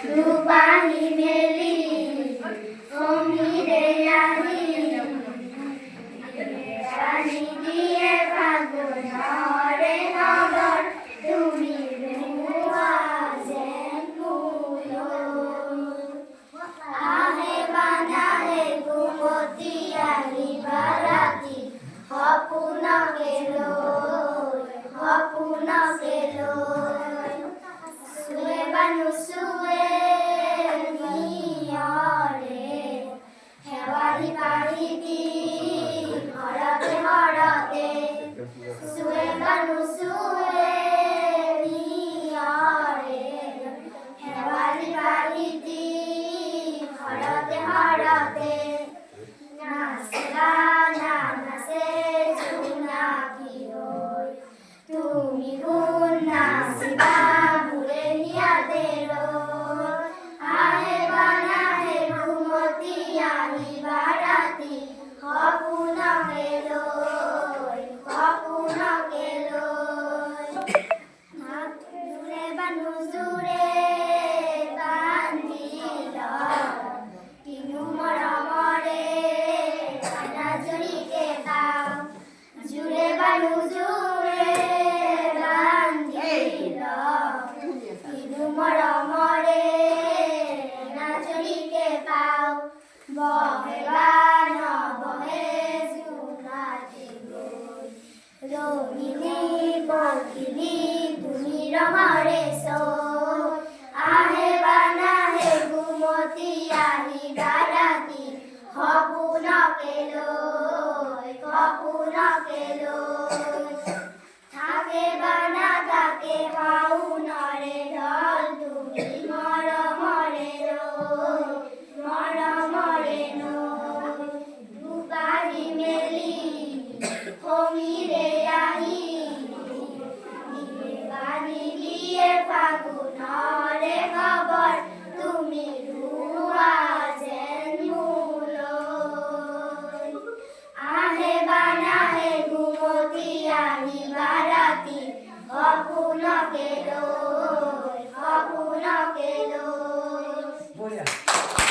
দুপাহি মেলি সমীরে আহি পানি দিয়ে ফাগুনরে নগর তুমি রুয়া যেন ফুলো আহে বানাহে ঘুমতি আহি বারাতি হপুনকে লই সুয়ে বানু সুয়ে নিয়রে হেৱালি পাহিতি হৰতে সুয়ে বানু সুয়ে নিয়ৰে হেৱালি পাহিতি হৰতে নাচে জোনাকী হৈ তুমি গুণ নাচিবা ঘূৰে নিয়াতে আহে বানাহে ঘুমতি আহিবা ৰাতি সপোনকে লৈ জোৰে বান্ধো জোৰে বান্ধি কিনো মৰমৰে নাজৰিকে পাওঁ জোৰে বান্ধো জোৰে বান্ধি কিনো মৰমৰে নাজৰিকে পাওঁ বহে বা নবহে জোনাকী গৈ ৰঙিনী পখিলী তুমি ৰঙৰে আহে বানাহে ঘুমতি আহিবা ৰাতি সপোনকে লৈ থাকে বা নাথাকে ফাগুনৰে ঢল তুমি মৰমৰে নৈ দুপাহি মেলি সমীৰে আহি পানি দিয়ে ফাগুনৰে খবৰ তুমি ৰুৱা যেন মোলৈ আহে বানাহে ঘুমতি আহিবা ৰাতি সপোনকে লৈ